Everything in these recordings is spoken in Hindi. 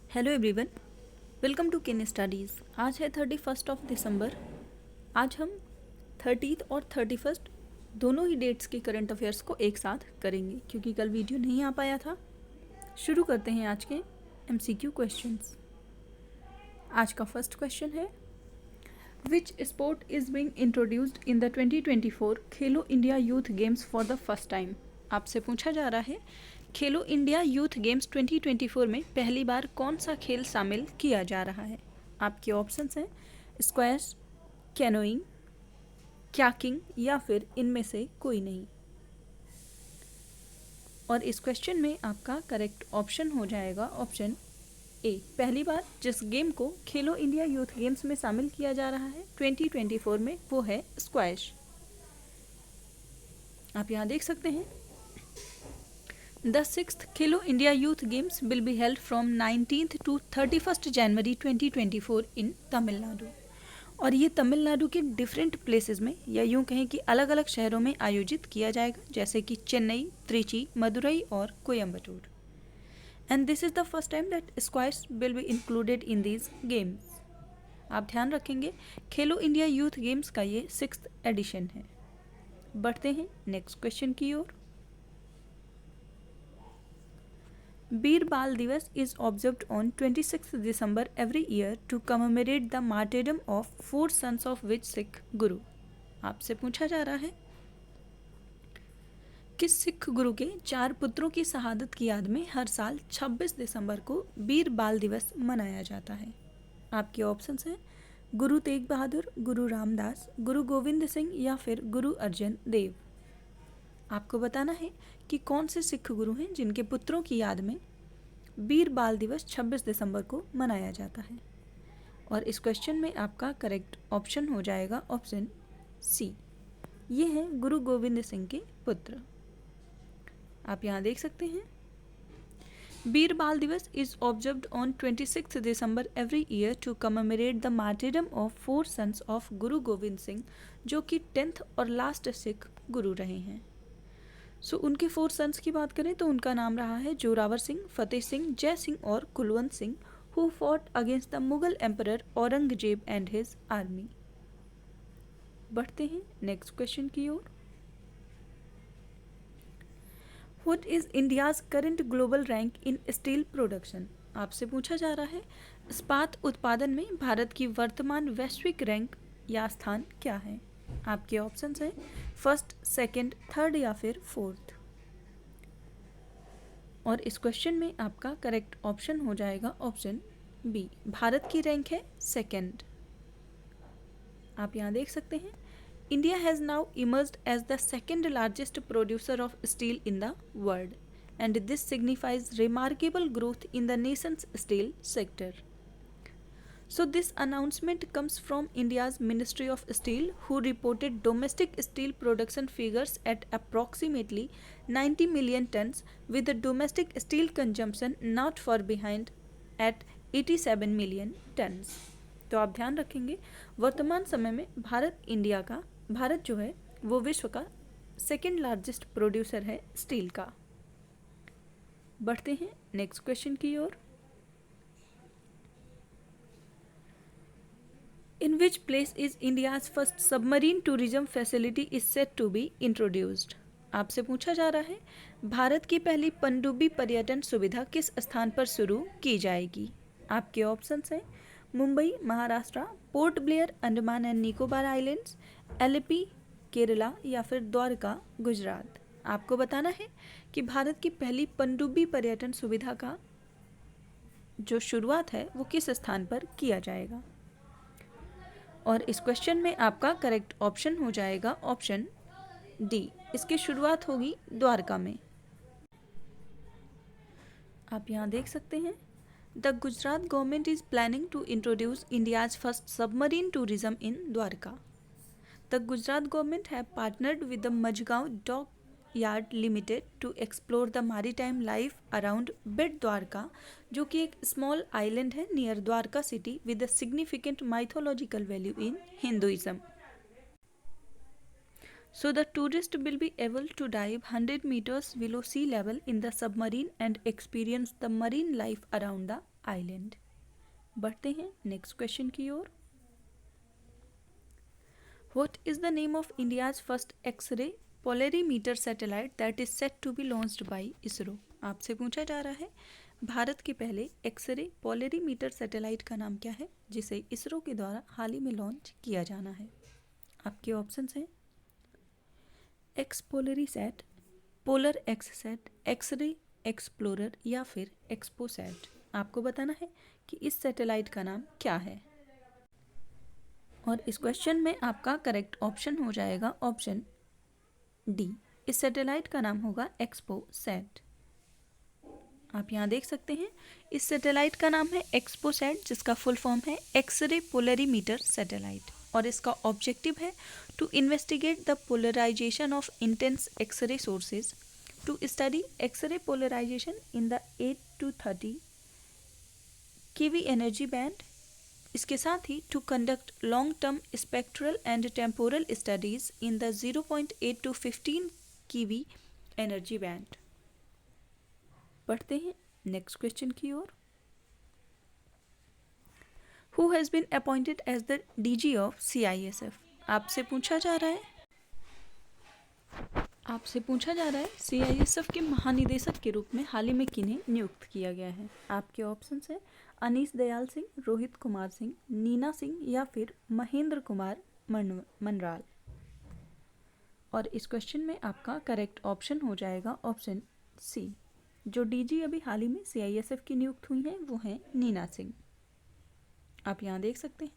हेलो एवरीवन, वेलकम टू किन स्टडीज़। आज है 31 दिसंबर। आज हम 30 और 31 दोनों ही डेट्स के करंट अफेयर्स को एक साथ करेंगे क्योंकि कल वीडियो नहीं आ पाया था। शुरू करते हैं आज के MCQ क्वेश्चंस। आज का फर्स्ट क्वेश्चन है, which sport is being introduced in the 2024 Khelo India youth games for the first time. आपसे पूछा जा रहा है, खेलो इंडिया यूथ गेम्स 2024 में पहली बार कौन सा खेल शामिल किया जा रहा है। आपके ऑप्शंस हैं स्क्वैश, कैनोइंग, क्याकिंग या फिर इनमें से कोई नहीं। और इस क्वेश्चन में आपका करेक्ट ऑप्शन हो जाएगा ऑप्शन ए। पहली बार जिस गेम को खेलो इंडिया यूथ गेम्स में शामिल किया जा रहा है 2024 में, वो है स्क्वैश। आप यहाँ देख सकते हैं, The 6th Khelo India youth games will be held from 19th to 31st जनवरी 2024 इन तमिलनाडु। और ये तमिलनाडु के डिफरेंट प्लेसेस में या यूँ कहें कि अलग अलग शहरों में आयोजित किया जाएगा, जैसे कि चेन्नई, त्रिची, मदुरई और Coimbatore. And this is the first time that squash will be included in these games. आप ध्यान रखेंगे, खेलो इंडिया यूथ गेम्स का ये 6th एडिशन है। बढ़ते हैं नेक्स्ट क्वेश्चन की ओर। वीर बाल दिवस is observed on 26th December every year to commemorate the martyrdom of 4 sons of which Sikh Guru। आपसे पूछा जा रहा है, किस सिख गुरु के 4 पुत्रों की शहादत की याद में हर साल 26 दिसंबर को वीर बाल दिवस मनाया जाता है। आपके ऑप्शंस हैं गुरु तेग बहादुर, गुरु रामदास, गुरु गोविंद सिंह या फिर गुरु अर्जन देव। आपको बताना है कि कौन से सिख गुरु हैं जिनके पुत्रों की याद में वीर बाल दिवस 26 दिसंबर को मनाया जाता है। और इस क्वेश्चन में आपका करेक्ट ऑप्शन हो जाएगा ऑप्शन सी। ये हैं गुरु गोविंद सिंह के पुत्र। आप यहाँ देख सकते हैं, Veer Bal Diwas is observed on 26 December every year to commemorate the martyrdom of 4 sons of Guru Gobind Singh, जो कि 10th और लास्ट सिख गुरु रहे हैं। उनके 4 सन्स की बात करें तो उनका नाम रहा है जोरावर सिंह, फतेह सिंह, जय सिंह और Kulwant Singh, who fought against the Mughal emperor Aurangzeb and his army. बढ़ते हैं नेक्स्ट क्वेश्चन की ओर। What is India's current global rank in steel production. आपसे पूछा जा रहा है, इस्पात उत्पादन में भारत की वर्तमान वैश्विक रैंक या स्थान क्या है। आपके ऑप्शंस हैं फर्स्ट, सेकंड, थर्ड या फिर फोर्थ। और इस क्वेश्चन में आपका करेक्ट ऑप्शन हो जाएगा ऑप्शन बी। भारत की रैंक है सेकंड। आप यहाँ देख सकते हैं, India has now emerged as the second largest producer of steel in the world and this signifies remarkable growth in the nation's steel sector. So this announcement comes from India's Ministry of Steel, who reported domestic steel production figures at approximately 90 million tons, with the domestic steel consumption not far behind at 87 million tons। तो आप ध्यान रखेंगे, वर्तमान समय में भारत जो है वो विश्व का सेकेंड लार्जेस्ट प्रोड्यूसर है स्टील का। बढ़ते हैं नेक्स्ट क्वेश्चन की ओर। In which place is India's first submarine tourism facility is set to be introduced? आपसे पूछा जा रहा है, भारत की पहली पनडुब्बी पर्यटन सुविधा किस स्थान पर शुरू की जाएगी। आपके ऑप्शंस हैं मुंबई महाराष्ट्र, पोर्ट ब्लेयर अंडमान एंड निकोबार आइलैंड्स, एलेपी केरला या फिर द्वारका गुजरात। आपको बताना है कि भारत की पहली पनडुब्बी पर्यटन सुविधा का जो शुरुआत है वो किस स्थान पर किया जाएगा। और इस क्वेश्चन में आपका करेक्ट ऑप्शन हो जाएगा ऑप्शन डी। इसकी शुरुआत होगी द्वारका में। आप यहाँ देख सकते हैं, the Gujarat government is planning to introduce India's first submarine tourism in Dwarka. The Gujarat government have partnered with the Mazagon dock yard limited to explore the maritime life around Bet Dwarka, जो कि एक स्मॉल आइलैंड है near Dwarka city with a significant mythological value in Hinduism. So the tourist will be able to dive 100 meters below sea level in the submarine and experience the marine life around the island. बढ़ते हैं नेक्स्ट क्वेश्चन की ओर. What is the name of India's first X-ray polarimeter satellite that is set to be launched by ISRO? आपसे पूछा जा रहा है भारत के पहले एक्सरे पोलरीमीटर सैटेलाइट का नाम क्या है जिसे इसरो के द्वारा हाल ही में लॉन्च किया जाना है. आपके ऑप्शंस हैं एक्सपोलरीसैट, पोलर एक्ससैट, एक्सरे एक्सप्लोरर या फिर एक्सपोसैट. आपको बताना है कि इस सैटेलाइट का नाम क्या है. और इस क्वेश्चन में आपका करेक्ट ऑप्शन हो जाएगा ऑप्शन डी. इस सैटेलाइट का नाम होगा एक्सपोसैट. आप यहाँ देख सकते हैं इस सैटेलाइट का नाम है एक्सपोसैट जिसका फुल फॉर्म है एक्सरे पोलरीमीटर सैटेलाइट. और इसका ऑब्जेक्टिव है to investigate the polarisation of intense X ray sources, to study X ray polarisation in the 8 to 30 kV energy band. इसके साथ ही to conduct long term spectral and temporal studies in the 0.8 to 15 kV energy band. पढ़ते हैं नेक्स्ट क्वेश्चन की ओर. Who has been appointed as the DG of CISF? आपसे पूछा जा रहा है CISF के महानिदेशक के रूप में हाल ही में किन्हें नियुक्त किया गया है. आपके ऑप्शंस हैं अनीश दयाल सिंह, रोहित कुमार सिंह, नीना सिंह या फिर महेंद्र कुमार मनराल. और इस क्वेश्चन में आपका करेक्ट ऑप्शन हो जाएगा ऑप्शन सी. जो डीजी अभी हाल ही में CISF की नियुक्त हुई हैं वो हैं नीना सिंह. आप यहाँ देख सकते हैं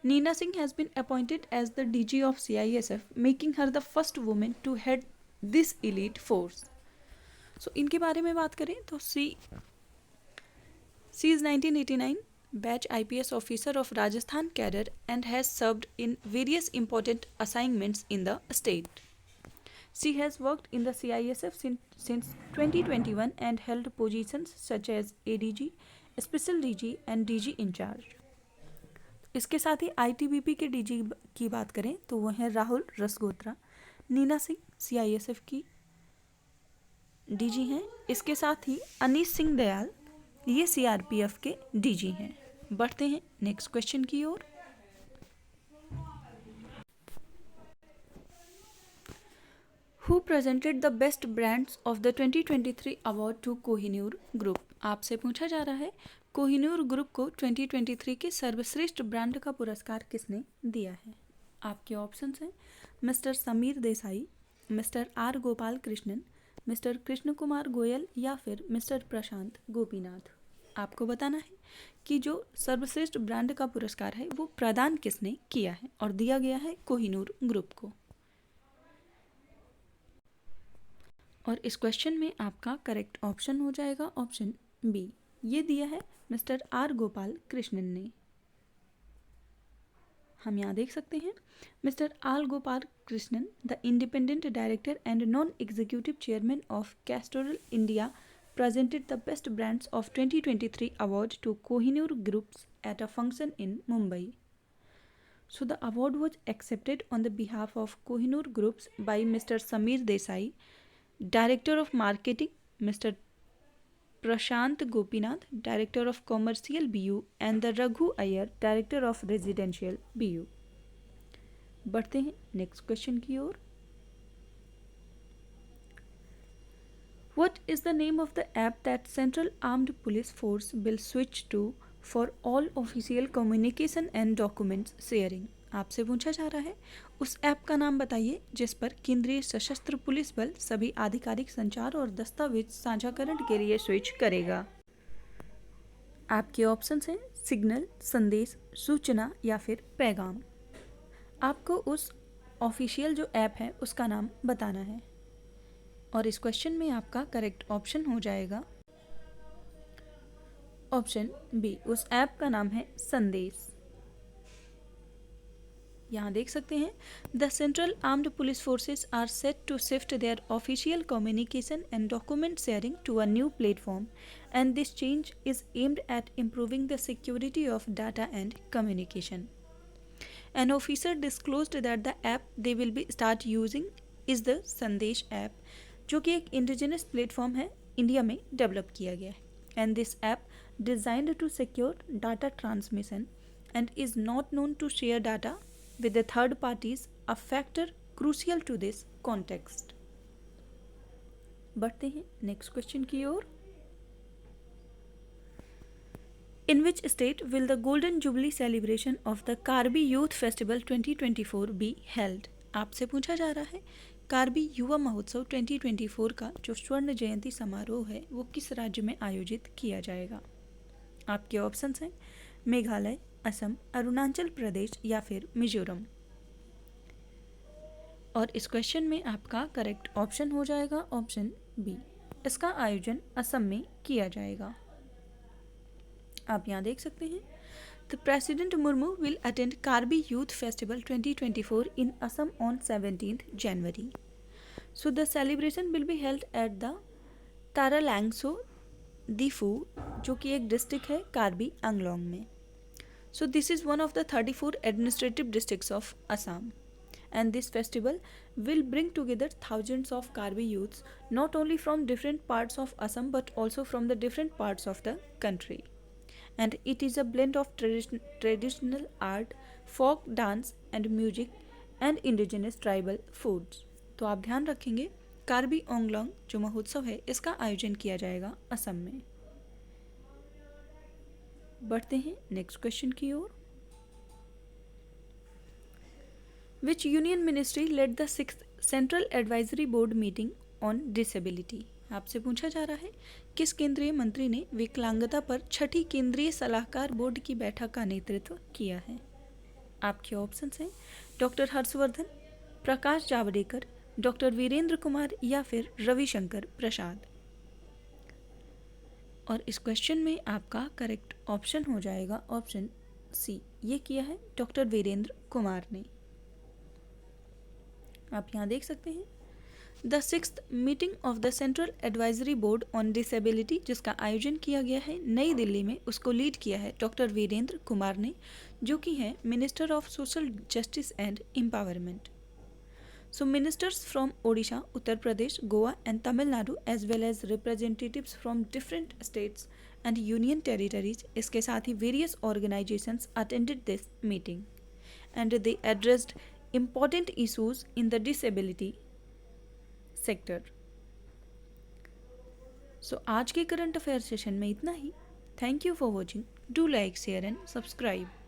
Nina Singh has been appointed as the DG of CISF, making her the first women to head this elite force. So इनके बारे में बात करें तो she is 1989 batch IPS officer of Rajasthan cadre and has served in various important assignments in the state. She has worked in the CISF since 2021 and held positions such as ADG, Special DG and DG in charge. इसके साथ ही ITBP के DG की बात करें तो वो हैं राहुल रसगोत्रा. नीना सिंह CISF की DG हैं. इसके साथ ही अनीश सिंह दयाल ये CRPF के DG हैं. बढ़ते हैं नेक्स्ट क्वेश्चन की ओर. Who presented the best brands of the 2023 award to Kohinoor group? आपसे पूछा जा रहा है कोहिनूर ग्रुप को 2023 के सर्वश्रेष्ठ ब्रांड का पुरस्कार किसने दिया है. आपके ऑप्शंस हैं mister Sameer Desai, mister R Gopal Krishnan, mister Krishna Kumar Goyal या फिर मिस्टर प्रशांत गोपीनाथ. आपको बताना है कि जो सर्वश्रेष्ठ ब्रांड का पुरस्कार है वो प्रदान किसने किया है और दिया गया है कोहिनूर ग्रुप को. और इस क्वेश्चन में आपका करेक्ट ऑप्शन हो जाएगा ऑप्शन बी. ये दिया है मिस्टर आर गोपाल कृष्णन ने. हम यहाँ देख सकते हैं mister R Gopal Krishnan the independent director and non executive chairman of Castrol India presented the best brands of 2023 award to Kohinoor Groups at a function in Mumbai. So the award was accepted on the behalf of Kohinoor Groups by Mr. Sameer Desai, Director of Marketing, Mr. Prashant Gopinath, Director of Commercial BU, and the Raghu Iyer, Director of Residential BU. बढ़ते हैं नेक्स्ट क्वेश्चन की ओर. What is the name of the app that Central Armed Police Force will switch to for all official communication and documents sharing? आपसे पूछा जा रहा है उस ऐप का नाम बताइए जिस पर केंद्रीय सशस्त्र पुलिस बल सभी आधिकारिक संचार और दस्तावेज साझाकरण के लिए स्विच करेगा. आपके ऑप्शंस हैं सिग्नल, संदेश, सूचना या फिर पैगाम. आपको उस ऑफिशियल जो ऐप है उसका नाम बताना है. और इस क्वेश्चन में आपका करेक्ट ऑप्शन हो जाएगा ऑप्शन बी. उस ऐप का नाम है संदेश. यहाँ देख सकते हैं the central armed police forces are set to shift their official communication and document sharing to a new platform and this change is aimed at improving the security of data and communication. An officer disclosed that the app they will be start using is the Sandesh app, जो कि एक इंडिजिनस प्लेटफॉर्म है, इंडिया में डेवलप किया गया है. And this app designed to secure data transmission and is not known to share data with the third parties, a factor crucial to this context. बढ़ते हैं नेक्स्ट क्वेश्चन की ओर. In which state will the Golden Jubilee celebration of the Karbi Youth Festival 2024 be held? आपसे पूछा जा रहा है कार्बी युवा महोत्सव 2024 का जो स्वर्ण जयंती समारोह है वो किस राज्य में आयोजित किया जाएगा. आपके ऑप्शंस हैं मेघालय, असम, अरुणाचल प्रदेश या फिर मिजोरम. और इस क्वेश्चन में आपका करेक्ट ऑप्शन हो जाएगा ऑप्शन बी. इसका आयोजन असम में किया जाएगा. आप यहाँ देख सकते हैं the president Murmu will attend Karbi youth festival 2024 in Assam on 17th January. So the celebration will be held at the Taralangso Diphu, जो कि एक डिस्ट्रिक्ट है कार्बी आंगलोंग में. So this is one of the 34 administrative districts of Assam, and this festival will bring together thousands of Karbi youths not only from different parts of Assam but also from the different parts of the country. And it is a blend of traditional art, folk dance and music and indigenous tribal foods. तो आप ध्यान रखेंगे कार्बी आंगलोंग जो महोत्सव है इसका आयोजन किया जाएगा असम में. बढ़ते हैं नेक्स्ट क्वेश्चन की ओर. Which union ministry led the 6th central advisory board meeting on disability. आपसे पूछा जा रहा है किस केंद्रीय मंत्री ने विकलांगता पर 6ठी केंद्रीय सलाहकार बोर्ड की बैठक का नेतृत्व किया है. आपके ऑप्शंस हैं डॉक्टर हर्षवर्धन, प्रकाश जावड़ेकर, डॉक्टर वीरेंद्र कुमार या फिर रविशंकर प्रसाद. और इस क्वेश्चन में आपका करेक्ट ऑप्शन हो जाएगा ऑप्शन सी. ये किया है डॉक्टर वीरेंद्र कुमार ने. आप यहाँ देख सकते हैं the 6th meeting of the central advisory board on disability जिसका आयोजन किया गया है नई दिल्ली में, उसको लीड किया है डॉक्टर वीरेंद्र कुमार ने, जो कि हैं minister of social justice and empowerment. So ministers from Odisha, Uttar Pradesh, Goa and Tamil Nadu as well as representatives from different states and union territories इसके साथ ही various organizations attended this meeting and they addressed important issues in the disability sector. So आज के करंट अफेयर सेशन में इतना ही. Thank you for watching. Do like, share and subscribe.